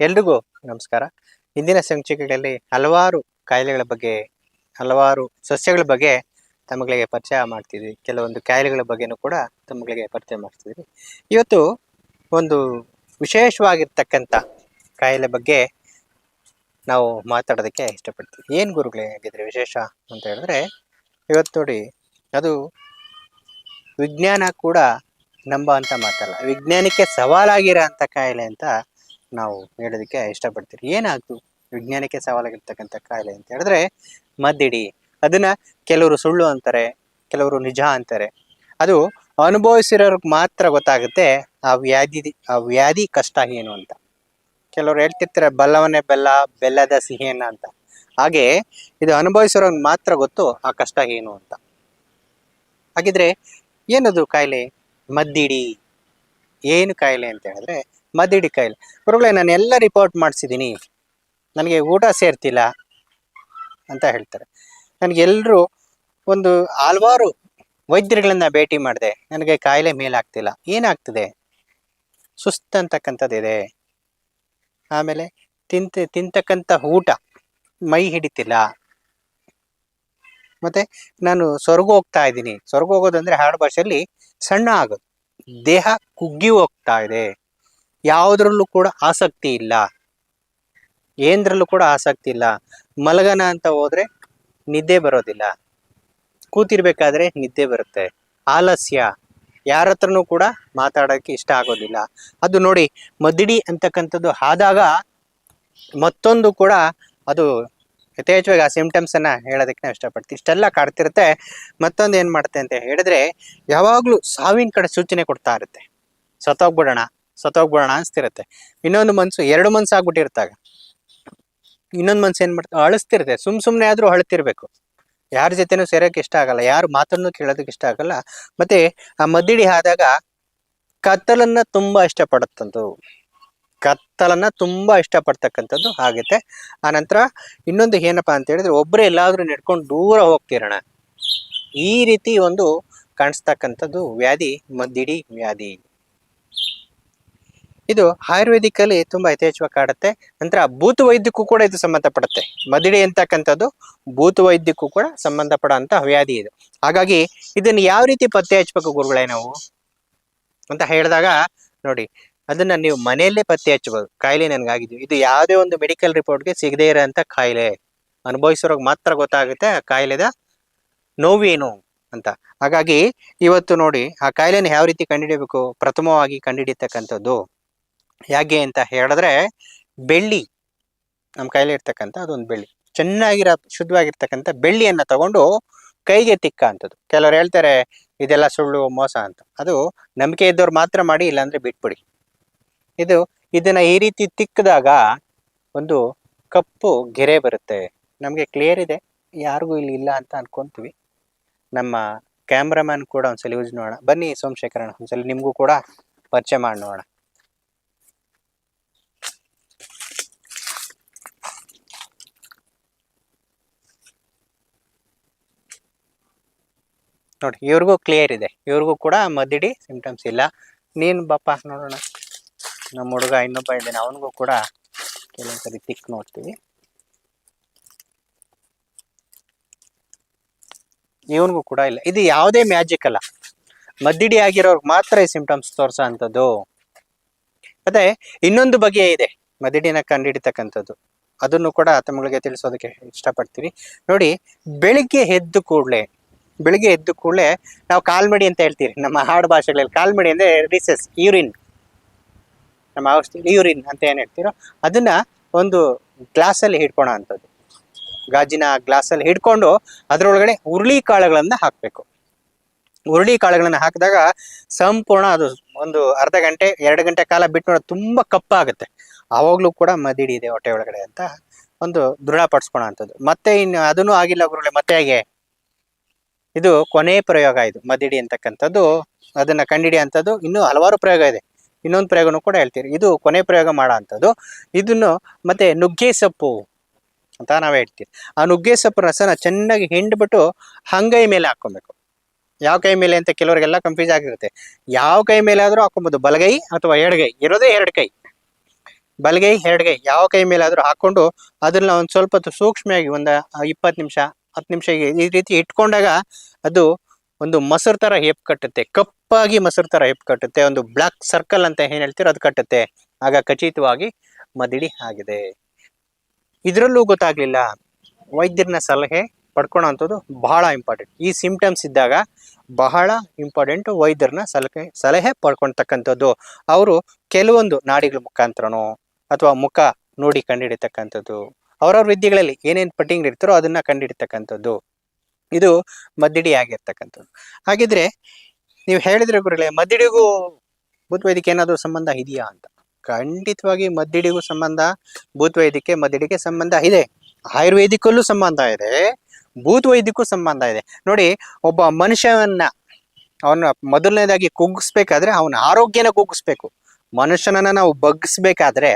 ಎಲ್ರಿಗೂ ನಮಸ್ಕಾರ. ಇಂದಿನ ಸಂಚಿಕೆಗಳಲ್ಲಿ ಹಲವಾರು ಕಾಯಿಲೆಗಳ ಬಗ್ಗೆ, ಹಲವಾರು ಸಸ್ಯಗಳ ಬಗ್ಗೆ ತಮಗೆ ಪರಿಚಯ ಮಾಡ್ತಿದ್ವಿ. ಕೆಲವೊಂದು ಕಾಯಿಲೆಗಳ ಬಗ್ಗೆನೂ ಕೂಡ ತಮಗೆ ಪರಿಚಯ ಮಾಡ್ತಿದ್ವಿ. ಇವತ್ತು ಒಂದು ವಿಶೇಷವಾಗಿರ್ತಕ್ಕಂಥ ಕಾಯಿಲೆ ಬಗ್ಗೆ ನಾವು ಮಾತಾಡೋದಕ್ಕೆ ಇಷ್ಟಪಡ್ತೀವಿ. ಏನು ಗುರುಗಳೇ ಆಗಿದ್ರೆ ವಿಶೇಷ ಅಂತ ಹೇಳಿದ್ರೆ, ಇವತ್ತು ನೋಡಿ, ಅದು ವಿಜ್ಞಾನ ಕೂಡ ನಂಬೋ ಅಂತ ಮಾತಲ್ಲ, ವಿಜ್ಞಾನಕ್ಕೆ ಸವಾಲಾಗಿರೋ ಅಂಥ ಕಾಯಿಲೆ ಅಂತ ನಾವು ಹೇಳೋದಕ್ಕೆ ಇಷ್ಟಪಡ್ತೀವಿ. ಏನಾಯ್ತು ವಿಜ್ಞಾನಕ್ಕೆ ಸವಾಲಾಗಿರ್ತಕ್ಕಂಥ ಕಾಯಿಲೆ ಅಂತ ಹೇಳಿದ್ರೆ ಮದ್ದಿಡಿ. ಅದನ್ನ ಕೆಲವರು ಸುಳ್ಳು ಅಂತಾರೆ, ಕೆಲವರು ನಿಜ ಅಂತಾರೆ. ಅದು ಅನುಭವಿಸಿರೋರ್ಗೆ ಮಾತ್ರ ಗೊತ್ತಾಗುತ್ತೆ ಆ ವ್ಯಾಧಿ ಕಷ್ಟ ಏನು ಅಂತ. ಕೆಲವರು ಹೇಳ್ತಿರ್ತಾರೆ ಬಲ್ಲವನ್ನೇ ಬೆಲ್ಲ, ಬೆಲ್ಲದ ಸಿಹಿಯನ್ನ ಅಂತ. ಹಾಗೆ ಇದು ಅನುಭವಿಸಿರೋರ್ಗೆ ಮಾತ್ರ ಗೊತ್ತು ಆ ಕಷ್ಟ ಏನು ಅಂತ. ಹಾಗಿದ್ರೆ ಏನದು ಕಾಯಿಲೆ? ಮದ್ದಿಡಿ. ಏನು ಕಾಯಿಲೆ ಅಂತ ಹೇಳಿದ್ರೆ ಮದ್ದಿಡಿ ಕಾಯಿಲೆ. ಗುರುಗಳೇ, ನಾನು ಎಲ್ಲ ರಿಪೋರ್ಟ್ ಮಾಡಿಸಿದ್ದೀನಿ, ನನಗೆ ಊಟ ಸೇರ್ತಿಲ್ಲ ಅಂತ ಹೇಳ್ತಾರೆ. ನನಗೆಲ್ಲರೂ ಒಂದು ಹಲವಾರು ವೈದ್ಯರುಗಳನ್ನ ಭೇಟಿ ಮಾಡಿದೆ, ನನಗೆ ಕಾಯಿಲೆ ಮೇಲಾಗ್ತಿಲ್ಲ. ಏನಾಗ್ತದೆ? ಸುಸ್ತಂತಕ್ಕಂಥದ್ದಿದೆ. ಆಮೇಲೆ ತಿಂತಕ್ಕಂಥ ಊಟ ಮೈ ಹಿಡಿತಿಲ್ಲ. ಮತ್ತೆ ನಾನು ಸ್ವರ್ಗ ಹೋಗ್ತಾ ಇದ್ದೀನಿ. ಸ್ವರ್ಗ ಹೋಗೋದಂದ್ರೆ ಹಾಡು ಭಾಷೆಯಲ್ಲಿ ಸಣ್ಣ ಆಗೋದು. ದೇಹ ಕುಗ್ಗಿ ಹೋಗ್ತಾ ಇದೆ. ಯಾವುದ್ರಲ್ಲೂ ಕೂಡ ಆಸಕ್ತಿ ಇಲ್ಲ, ಏನದ್ರಲ್ಲೂ ಕೂಡ ಆಸಕ್ತಿ ಇಲ್ಲ. ಮಲಗನ ಅಂತ ಹೋದ್ರೆ ನಿದ್ದೆ ಬರೋದಿಲ್ಲ, ಕೂತಿರ್ಬೇಕಾದ್ರೆ ನಿದ್ದೆ ಬರುತ್ತೆ. ಆಲಸ್ಯ, ಯಾರ ಹತ್ರನೂ ಕೂಡ ಮಾತಾಡೋಕ್ಕೆ ಇಷ್ಟ ಆಗೋದಿಲ್ಲ. ಅದು ನೋಡಿ, ಮದ್ದಿಡಿ ಅಂತಕ್ಕಂಥದ್ದು ಆದಾಗ ಮತ್ತೊಂದು ಕೂಡ ಅದು ಯಥೇಚ್ಛವಾಗಿ ಆ ಸಿಂಪ್ಟಮ್ಸ್ ಅನ್ನ ಹೇಳೋದಕ್ಕೆ ನಾವು ಇಷ್ಟಪಡ್ತೀವಿ. ಇಷ್ಟೆಲ್ಲ ಕಾಡ್ತಿರುತ್ತೆ. ಮತ್ತೊಂದು ಏನ್ ಮಾಡುತ್ತೆ ಅಂತ ಹೇಳಿದ್ರೆ, ಯಾವಾಗ್ಲೂ ಸಾವಿನ ಕಡೆ ಸೂಚನೆ ಕೊಡ್ತಾ ಇರುತ್ತೆ. ಸತ್ತೋಗ್ಬಿಡೋಣ ಅನ್ಸ್ತಿರುತ್ತೆ. ಇನ್ನೊಂದು ಮನ್ಸು, ಎರಡು ಮನ್ಸು ಆಗ್ಬಿಟ್ಟಿರ್ತಾಗ. ಇನ್ನೊಂದು ಮನ್ಸು ಏನ್ ಮಾಡ್ತಾ ಅಳಿಸ್ತಿರುತ್ತೆ. ಸುಮ್ನೆ ಆದ್ರೂ ಅಳ್ತಿರ್ಬೇಕು. ಯಾರ ಜೊತೆನೂ ಸೇರೋಕೆ ಇಷ್ಟ ಆಗಲ್ಲ, ಯಾರು ಮಾತನ್ನು ಕೇಳೋದಕ್ಕೆ ಇಷ್ಟ ಆಗಲ್ಲ. ಮತ್ತೆ ಆ ಮದ್ದಿಡಿ ಆದಾಗ ಕತ್ತಲನ್ನ ತುಂಬಾ ಇಷ್ಟಪಡ್ತಕ್ಕಂಥದ್ದು ಆಗುತ್ತೆ. ಆನಂತರ ಇನ್ನೊಂದು ಏನಪ್ಪಾ ಅಂತ ಹೇಳಿದ್ರೆ, ಒಬ್ಬರೇ ಎಲ್ಲಾದ್ರೂ ನಡ್ಕೊಂಡು ದೂರ ಹೋಗ್ತಿರೋಣ, ಈ ರೀತಿ ಒಂದು ಕಾಣಿಸ್ತಕ್ಕಂಥದ್ದು ವ್ಯಾಧಿ ಮದ್ದಿಡಿ ವ್ಯಾಧಿ. ಇದು ಆಯುರ್ವೇದಿಕ್ ಅಲ್ಲಿ ತುಂಬಾ ಯಥೇಚ್ಛವಾಗಿ ಕಾಡುತ್ತೆ. ನಂತರ ಭೂತ ವೈದ್ಯಕ್ಕೂ ಕೂಡ ಇದು ಸಂಬಂಧಪಡುತ್ತೆ. ಮದ್ದಿಡಿ ಅಂತಕ್ಕಂಥದ್ದು ಭೂತ ವೈದ್ಯಕ್ಕೂ ಕೂಡ ಸಂಬಂಧಪಡುವಂತ ವ್ಯಾಧಿ ಇದು. ಹಾಗಾಗಿ ಇದನ್ನ ಯಾವ ರೀತಿ ಪತ್ತೆ ಹಚ್ಚಬೇಕು ಗುರುಗಳೇ ನಾವು ಅಂತ ಹೇಳಿದಾಗ, ನೋಡಿ, ಅದನ್ನ ನೀವು ಮನೆಯಲ್ಲೇ ಪತ್ತೆ ಹಚ್ಚಬಹುದು. ಕಾಯಿಲೆ ನನ್ಗಾಗಿದ್ವಿ, ಇದು ಯಾವುದೇ ಒಂದು ಮೆಡಿಕಲ್ ರಿಪೋರ್ಟ್ಗೆ ಸಿಗದೇ ಇರೋಂಥ ಕಾಯಿಲೆ. ಅನುಭವಿಸೋರ್ಗೆ ಮಾತ್ರ ಗೊತ್ತಾಗುತ್ತೆ ಆ ಕಾಯಿಲೆದ ನೋವೇನು ಅಂತ. ಹಾಗಾಗಿ ಇವತ್ತು ನೋಡಿ, ಆ ಕಾಯಿಲೆನ ಯಾವ ರೀತಿ ಕಂಡುಹಿಡಿಯಬೇಕು? ಪ್ರಥಮವಾಗಿ ಕಂಡುಹಿಡಿಯತಕ್ಕಂಥದ್ದು ಹೇಗೆ ಅಂತ ಹೇಳಿದ್ರೆ, ಬೆಳ್ಳಿ, ನಮ್ಮ ಕೈಲಿ ಇರ್ತಕ್ಕಂಥ ಅದೊಂದು ಬೆಳ್ಳಿ, ಚೆನ್ನಾಗಿರೋ ಶುದ್ಧವಾಗಿರ್ತಕ್ಕಂಥ ಬೆಳ್ಳಿಯನ್ನ ತಗೊಂಡು ಕೈಗೆ ತಿಕ್ಕ ಅಂತದ್ದು. ಕೆಲವ್ರು ಹೇಳ್ತಾರೆ ಇದೆಲ್ಲ ಸುಳ್ಳು ಮೋಸ ಅಂತ. ಅದು ನಂಬಿಕೆ ಇದ್ದವ್ರು ಮಾತ್ರ ಮಾಡಿ, ಇಲ್ಲಾಂದ್ರೆ ಬಿಟ್ಬಿಡಿ. ಇದನ್ನ ಈ ರೀತಿ ತಿಕ್ಕಿದಾಗ ಒಂದು ಕಪ್ಪು ಗೆರೆ ಬರುತ್ತೆ. ನಮ್ಗೆ ಕ್ಲಿಯರ್ ಇದೆ, ಯಾರಿಗೂ ಇಲ್ಲಿ ಇಲ್ಲ ಅಂತ ಅನ್ಕೊಂತೀವಿ. ನಮ್ಮ ಕ್ಯಾಮ್ರಾಮನ್ ಕೂಡ ಒಂದ್ಸಲ ಯೂಸ್ ನೋಡೋಣ ಬನ್ನಿ. ಸೋಮಶೇಖರಣ, ಒಂದ್ಸಲ ನಿಮ್ಗೂ ಕೂಡ ಪರಿಚಯ ಮಾಡಿ ನೋಡೋಣ. ನೋಡಿ, ಇವ್ರಿಗೂ ಕ್ಲಿಯರ್ ಇದೆ, ಇವ್ರಿಗೂ ಕೂಡ ಮದ್ದಿಡಿ ಸಿಂಪ್ಟಮ್ಸ್ ಇಲ್ಲ. ನೀನು ಬಾಪ ನೋಡೋಣ. ನಮ್ಮ ಹುಡುಗ ಇನ್ನೊಬ್ಬ ಇದ್ದಾನೆ, ಅವನಿಗೂ ಕೂಡ ಕೆಲವೊಂದ್ಸರಿ ತಿಕ್ ನೋಡ್ತೀವಿ. ಇವನಿಗೂ ಕೂಡ ಇಲ್ಲ. ಇದು ಯಾವುದೇ ಮ್ಯಾಜಿಕ್ ಅಲ್ಲ, ಮದ್ದಿಡಿ ಆಗಿರೋರ್ಗೆ ಮಾತ್ರ ಈ ಸಿಂಪ್ಟಮ್ಸ್ ತೋರ್ಸೋ ಅಂಥದ್ದು. ಮತ್ತೆ ಇನ್ನೊಂದು ಬಗೆ ಇದೆ ಮದ್ದಿಡಿನ ಕಂಡುಹಿಡಿತಕ್ಕಂಥದ್ದು, ಅದನ್ನು ಕೂಡ ತಮಗೆ ತಿಳಿಸೋದಕ್ಕೆ ಇಷ್ಟಪಡ್ತೀವಿ. ನೋಡಿ, ಬೆಳಿಗ್ಗೆ ಎದ್ದು ಕೂಡಲೇ ನಾವು ಕಾಲ್ಮಡಿ ಅಂತ ಹೇಳ್ತೀವಿ ನಮ್ಮ ಹಾಡು ಭಾಷೆಗಳಲ್ಲಿ. ಕಾಲ್ಮಡಿ ಅಂದ್ರೆ ರಿಸೆಸ್, ಯೂರಿನ್, ನಮ್ಮ ಔಷಧಿ ಯೂರಿನ್ ಅಂತ ಏನ್ ಹೇಳ್ತೀರೋ ಅದನ್ನ ಒಂದು ಗ್ಲಾಸಲ್ಲಿ ಹಿಡ್ಕೊಳ ಅಂಥದ್ದು. ಗಾಜಿನ ಗ್ಲಾಸಲ್ಲಿ ಹಿಡ್ಕೊಂಡು ಅದರೊಳಗಡೆ ಹುರುಳಿ ಕಾಳುಗಳನ್ನ ಹಾಕ್ಬೇಕು. ಹುರುಳಿ ಕಾಳುಗಳನ್ನ ಹಾಕಿದಾಗ ಸಂಪೂರ್ಣ ಅದು ಒಂದು ಅರ್ಧ ಗಂಟೆ 2 ಗಂಟೆ ಕಾಲ ಬಿಟ್ಟು ನೋಡೋದು ತುಂಬಾ ಕಪ್ಪಾಗುತ್ತೆ. ಆವಾಗ್ಲೂ ಕೂಡ ಮದ್ದಿಡಿ ಇದೆ ಹೊಟ್ಟೆ ಒಳಗಡೆ ಅಂತ ಒಂದು ದೃಢಪಡಿಸ್ಕೊಳ ಅಂಥದ್ದು. ಮತ್ತೆ ಇನ್ನು ಅದನ್ನೂ ಆಗಿಲ್ಲ ಗುರುಗಳೇ, ಮತ್ತೆ ಹೇಗೆ? ಇದು ಕೊನೆ ಪ್ರಯೋಗ. ಇದು ಮದ್ದಿಡಿ ಅಂತಕ್ಕಂಥದ್ದು, ಅದನ್ನ ಕಂಡುಹಿಡಿಯುವಂಥದ್ದು ಇನ್ನೂ ಹಲವಾರು ಪ್ರಯೋಗ ಇದೆ. ಇನ್ನೊಂದು ಪ್ರಯೋಗನೂ ಕೂಡ ಹೇಳ್ತೀರಿ, ಇದು ಕೊನೆ ಪ್ರಯೋಗ ಮಾಡೋ ಅಂಥದ್ದು. ಇದನ್ನು ಮತ್ತೆ ನುಗ್ಗೆ ಸೊಪ್ಪು ಅಂತ ನಾವೇ ಹೇಳ್ತೀವಿ. ಆ ನುಗ್ಗೆ ಸೊಪ್ಪು ರಸನ ಚೆನ್ನಾಗಿ ಹಿಂಡ್ಬಿಟ್ಟು ಅಂಗೈ ಮೇಲೆ ಹಾಕೊಬೇಕು. ಯಾವ ಕೈ ಮೇಲೆ ಅಂತ ಕೆಲವರಿಗೆಲ್ಲ ಕನ್ಫ್ಯೂಸ್ ಆಗಿರುತ್ತೆ. ಯಾವ ಕೈ ಮೇಲೆ ಆದ್ರೂ ಹಾಕೊಬಹುದು, ಬಲಗೈ ಅಥವಾ ಎಡಗೈ, ಇರೋದೇ 2 ಕೈ. ಬಲಗೈ ಎಡಗೈ ಯಾವ ಕೈ ಮೇಲಾದ್ರೂ ಹಾಕೊಂಡು ಅದನ್ನ ಒಂದ್ ಸ್ವಲ್ಪ ಹೊತ್ತು ಸೂಕ್ಷ್ಮವಾಗಿ ಒಂದು 20 ನಿಮಿಷ 10 ನಿಮಿಷ ಈ ರೀತಿ ಇಟ್ಕೊಂಡಾಗ ಅದು ಒಂದು ಮೊಸರು ತರ ಹೆಪ್ ಕಟ್ಟುತ್ತೆ, ಕಪ್ಪಾಗಿ ಮೊಸರು ತರ ಹೆಪ್ ಕಟ್ಟುತ್ತೆ, ಒಂದು ಬ್ಲಾಕ್ ಸರ್ಕಲ್ ಅಂತ ಏನ್ ಹೇಳ್ತೀರೋ ಅದು ಕಟ್ಟುತ್ತೆ. ಆಗ ಖಚಿತವಾಗಿ ಮದಿಡಿ ಆಗಿದೆ. ಇದ್ರಲ್ಲೂ ಗೊತ್ತಾಗ್ಲಿಲ್ಲ, ವೈದ್ಯರನ್ನ ಸಲಹೆ ಪಡ್ಕೊಳ್ಳೋಂಥದ್ದು ಬಹಳ ಇಂಪಾರ್ಟೆಂಟ್. ಈ ಸಿಂಪ್ಟಮ್ಸ್ ಇದ್ದಾಗ ಬಹಳ ಇಂಪಾರ್ಟೆಂಟ್ ವೈದ್ಯರನ್ನ ಸಲಹೆ ಪಡ್ಕೊಳ್ತಕ್ಕಂಥದ್ದು. ಅವರು ಕೆಲವೊಂದು ನಾಡಿಗಳ ಮುಖಾಂತರನೋ ಅಥವಾ ಮುಖ ನೋಡಿ ಕಂಡುಹಿಡಿತಕ್ಕಂಥದ್ದು, ಅವರವ್ರ ವಿದ್ಯೆಗಳಲ್ಲಿ ಏನೇನು ಪಟ್ಟಿಂಗ್ ಇರ್ತಾರೋ ಅದನ್ನ ಕಂಡುಹಿಡಿತಕ್ಕಂಥದ್ದು, ಇದು ಮದ್ದಿಡಿ ಆಗಿರ್ತಕ್ಕಂಥದ್ದು. ಹಾಗಿದ್ರೆ ನೀವು ಹೇಳಿದ್ರೆ ಗುರುಗಳೇ, ಮದ್ದಿಡಿಗೂ ಭೂತವೈದ್ಯಕ್ಕೆ ಏನಾದರೂ ಸಂಬಂಧ ಇದೆಯಾ ಅಂತ. ಖಂಡಿತವಾಗಿ ಮದ್ದಿಡಿಗೂ ಸಂಬಂಧ, ಭೂತವೈದ್ಯಕ್ಕೆ ಮದ್ದಿಡಿಗೆ ಸಂಬಂಧ ಇದೆ. ಆಯುರ್ವೇದಿಕಲ್ಲೂ ಸಂಬಂಧ ಇದೆ, ಭೂತವೈದ್ಯಕ್ಕೂ ಸಂಬಂಧ ಇದೆ. ನೋಡಿ, ಒಬ್ಬ ಮನುಷ್ಯನನ್ನ ಅವನ ಮೊದಲನೇದಾಗಿ ಕುಗ್ಗಿಸ್ಬೇಕಾದ್ರೆ ಅವನ ಆರೋಗ್ಯನ ಕುಗ್ಗಿಸ್ಬೇಕು. ಮನುಷ್ಯನನ್ನ ನಾವು ಬಗ್ಗಿಸ್ಬೇಕಾದ್ರೆ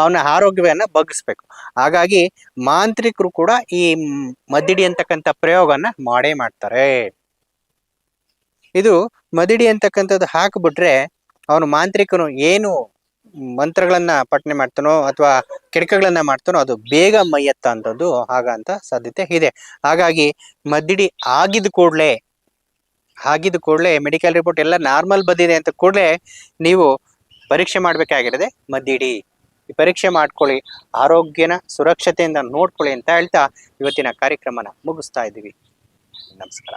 ಅವನ ಆರೋಗ್ಯವನ್ನ ಬಗ್ಗಿಸ್ಬೇಕು. ಹಾಗಾಗಿ ಮಾಂತ್ರಿಕರು ಕೂಡ ಈ ಮದ್ದಿಡಿ ಅಂತಕ್ಕಂಥ ಪ್ರಯೋಗನ ಮಾಡೇ ಮಾಡ್ತಾರೆ. ಇದು ಮದಿಡಿ ಅಂತಕ್ಕಂಥದ್ದು ಹಾಕ್ಬಿಟ್ರೆ ಅವನು ಮಾಂತ್ರಿಕನು ಏನು ಮಂತ್ರಗಳನ್ನ ಪಠನೆ ಮಾಡ್ತಾನೋ ಅಥವಾ ಕಿಡಕಗಳನ್ನ ಮಾಡ್ತಾನೋ ಅದು ಬೇಗ ಮೈಯತ್ತ ಅಂತದ್ದು ಹಾಗಂತ ಸಾಧ್ಯತೆ ಇದೆ. ಹಾಗಾಗಿ ಮದ್ದಿಡಿ ಆಗಿದ ಕೂಡಲೇ ಮೆಡಿಕಲ್ ರಿಪೋರ್ಟ್ ಎಲ್ಲ ನಾರ್ಮಲ್ ಬಂದಿದೆ ಅಂತ ಕೂಡಲೇ ನೀವು ಪರೀಕ್ಷೆ ಮಾಡ್ಬೇಕಾಗಿರೋದೆ ಮದ್ದಿಡಿ. ಈ ಪರೀಕ್ಷೆ ಮಾಡ್ಕೊಳ್ಳಿ, ಆರೋಗ್ಯನ ಸುರಕ್ಷತೆಯಿಂದ ನೋಡ್ಕೊಳ್ಳಿ ಅಂತ ಹೇಳ್ತಾ ಇವತ್ತಿನ ಕಾರ್ಯಕ್ರಮನ ಮುಗಿಸ್ತಾ ಇದ್ದೀವಿ. ನಮಸ್ಕಾರ.